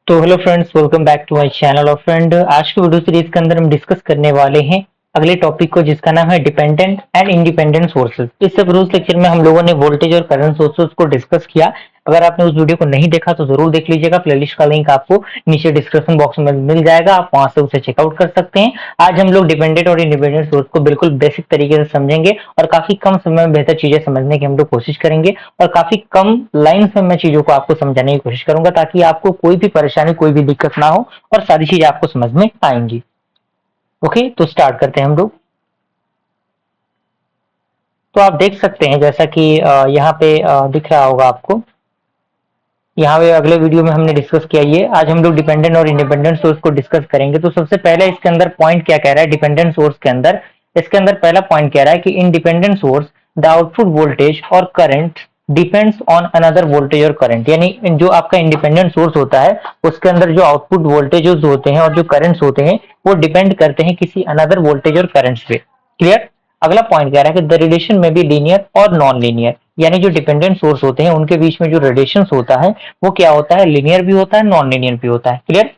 तो hello friends, welcome back to my channel. और friend, आज की वीडियो सीरीज के अंदर हम डिस्कस करने वाले हैं अगले टॉपिक को, जिसका नाम है डिपेंडेंट एंड इंडिपेंडेंट सोर्सेज। इस प्रीवियस लेक्चर में हम लोगों ने वोल्टेज और करंट सोर्सेज को डिस्कस किया। अगर आपने उस वीडियो को नहीं देखा तो जरूर देख लीजिएगा। प्लेलिस्ट का लिंक आपको नीचे डिस्क्रिप्शन बॉक्स में मिल जाएगा, आप वहां से उसे चेकआउट कर सकते हैं। आज हम लोग डिपेंडेंट और इंडिपेंडेंट सोर्स को बिल्कुल बेसिक तरीके से समझेंगे और काफी कम समय में बेहतर चीजें समझने की हम लोग कोशिश करेंगे। और काफी कम लाइन्स में मैं चीजों को आपको समझाने की कोशिश करूंगा, ताकि आपको कोई भी परेशानी, कोई भी दिक्कत ना हो और सारी चीजें आपको समझ में आएंगी। ओके, तो स्टार्ट करते हैं हम लोग। तो आप देख सकते हैं, जैसा कि यहाँ पे दिख रहा होगा आपको। यहाँ पे अगले वीडियो में हमने डिस्कस किया ये। आज हम लोग डिपेंडेंट और इंडिपेंडेंट सोर्स को डिस्कस करेंगे। तो सबसे पहले इसके अंदर पॉइंट क्या कह रहा है डिपेंडेंट सोर्स के अंदर। इसके अंदर पहला पॉइंट कह रहा है कि in dependent source the output voltage और current depends on another voltage और करंट। यानी जो आपका इंडिपेंडेंट सोर्स होता है उसके अंदर जो आउटपुट वोल्टेजेस होते हैं और जो करंट्स होते हैं वो डिपेंड करते हैं किसी अनदर वोल्टेज और करंट्स पे। क्लियर। अगला पॉइंट कह रहा है कि द रिलेशन में बी लीनियर और नॉन लीनियर। यानी जो डिपेंडेंट सोर्स होते हैं उनके बीच में जो रिलेशन होता है वो क्या होता है, लीनियर भी होता है, नॉन लीनियर भी होता है। क्लियर।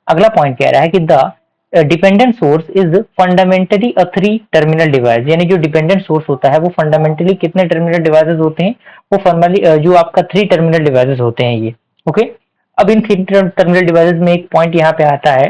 अगला पॉइंट कह रहा है कि the dependent source is fundamentally a three terminal device. यानी जो डिपेंडेंट सोर्स होता है वो फंडामेंटली कितने टर्मिनल डिवाइसेस होते हैं, वो फॉर्मली जो आपका थ्री टर्मिनल डिवाइसेस होते हैं ये। ओके। अब इन थ्री टर्मिनल डिवाइसेस में एक पॉइंट यहाँ पे आता है,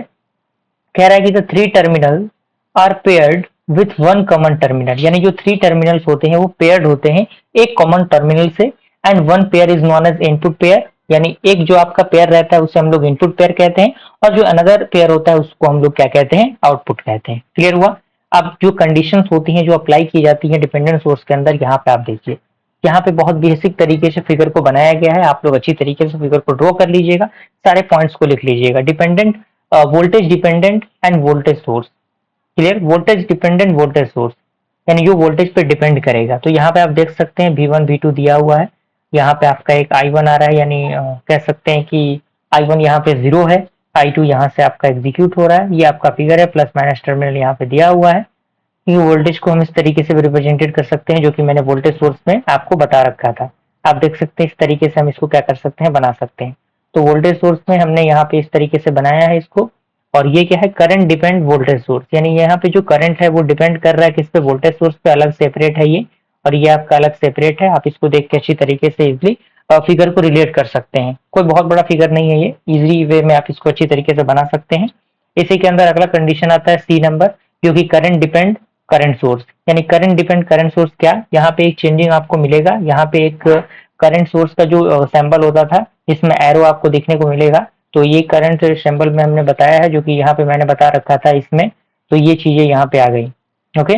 कह रहा है कि the three terminal are paired with one common terminal. यानी जो थ्री टर्मिनल्स होते हैं वो पेयर्ड होते हैं एक कॉमन टर्मिनल से। And one pair is known as input pair. यानी एक जो आपका पेयर रहता है उसे हम लोग इनपुट पेयर कहते हैं, और जो अनदर पेयर होता है उसको हम लोग क्या कहते हैं, आउटपुट कहते हैं। क्लियर हुआ। अब जो कंडीशंस होती हैं जो अप्लाई की जाती है डिपेंडेंट सोर्स के अंदर, यहाँ पे आप देखिए, यहाँ पे बहुत बेसिक तरीके से फिगर को बनाया गया है। आप लोग अच्छी तरीके से फिगर को ड्रॉ कर लीजिएगा, सारे पॉइंट्स को लिख लीजिएगा। Dependent, voltage dependent end voltage source. Clear. Voltage dependent voltage source यानी जो वोल्टेज पे डिपेंड करेगा। तो यहाँ पे आप देख सकते हैं V1 V2 दिया हुआ है। यहाँ पे आपका एक I1 आ रहा है, यानी कह सकते हैं कि I1 यहाँ पे 0 है, I2 यहाँ से आपका एग्जीक्यूट हो रहा है। ये आपका फिगर है, प्लस माइनस टर्मिनल यहाँ पे दिया हुआ है। ये वोल्टेज को हम इस तरीके से रिप्रेजेंटेड कर सकते हैं, जो कि मैंने वोल्टेज सोर्स में आपको बता रखा था। आप देख सकते हैं इस तरीके से हम इसको क्या कर सकते हैं, बना सकते हैं। तो वोल्टेज सोर्स में हमने यहाँ पे इस तरीके से बनाया है इसको। और ये क्या है, करंट डिपेंड वोल्टेज सोर्स। यानी यहाँ पे जो करंट है वो डिपेंड कर रहा है किस पे, वोल्टेज सोर्स पे। अलग सेपरेट है ये, और ये आपका अलग सेपरेट है। आप इसको देख के अच्छी तरीके से इजिली फिगर को रिलेट कर सकते हैं। कोई बहुत बड़ा फिगर नहीं है ये, इजी वे में आप इसको अच्छी तरीके से बना सकते हैं। इसी के अंदर अगला कंडीशन आता है C नंबर, जो कि करंट डिपेंड करंट सोर्स। यानी करंट डिपेंड करंट सोर्स क्या, यहाँ पे एक चेंजिंग आपको मिलेगा। यहाँ पे एक करंट सोर्स का जो सैंबल होता था इसमें एरो आपको देखने को मिलेगा। तो ये करंट सिंबल में हमने बताया है, जो कि यहाँ पे मैंने बता रखा था इसमें। तो ये चीजें यहाँ पे आ गई। ओके।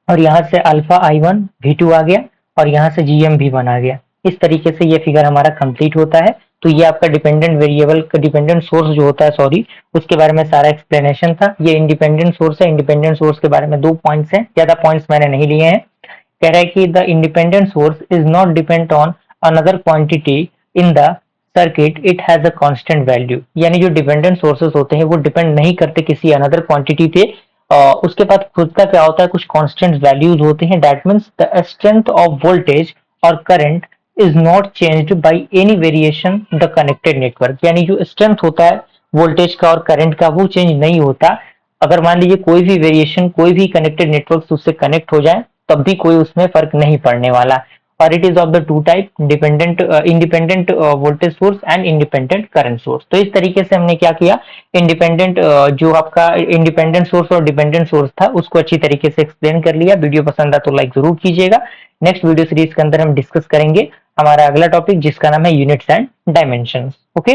और यहाँ से अल्फा I1 V2 आ गया, और यहाँ से GM V1 आ गया। इस तरीके से ये फिगर हमारा कंप्लीट होता है। तो ये आपका डिपेंडेंट वेरिएबल का डिपेंडेंट सोर्स जो होता है, सॉरी, उसके बारे में सारा एक्सप्लेनेशन था। ये इंडिपेंडेंट सोर्स है। इंडिपेंडेंट सोर्स के बारे में 2 पॉइंट्स हैं, ज्यादा पॉइंट्स मैंने नहीं लिए हैं। कह रहा है कि the independent source is not depend on another quantity in the circuit, it has a constant value. यानी जो डिपेंडेंट सोर्सेस होते हैं वो डिपेंड नहीं करते किसी अनदर क्वांटिटी पे। उसके पास खुद का क्या होता है, कुछ कांस्टेंट वैल्यूज होते हैं। That means the strength of voltage और current is not changed by any variation the connected network. यानी जो स्ट्रेंथ होता है वोल्टेज का और करंट का वो चेंज नहीं होता। अगर मान लीजिए कोई भी वेरिएशन, कोई भी कनेक्टेड नेटवर्क उससे कनेक्ट हो जाए, तब भी कोई उसमें फर्क नहीं पड़ने वाला। और it is of the two type, dependent independent voltage source and independent current source. तो इस तरीके से हमने क्या किया, इंडिपेंडेंट जो आपका इंडिपेंडेंट सोर्स और डिपेंडेंट सोर्स था उसको अच्छी तरीके से एक्सप्लेन कर लिया। वीडियो पसंद आ तो लाइक जरूर कीजिएगा। नेक्स्ट वीडियो सीरीज के अंदर हम डिस्कस करेंगे हमारा अगला टॉपिक, जिसका नाम है यूनिट्स एंड डायमेंशंस। ओके।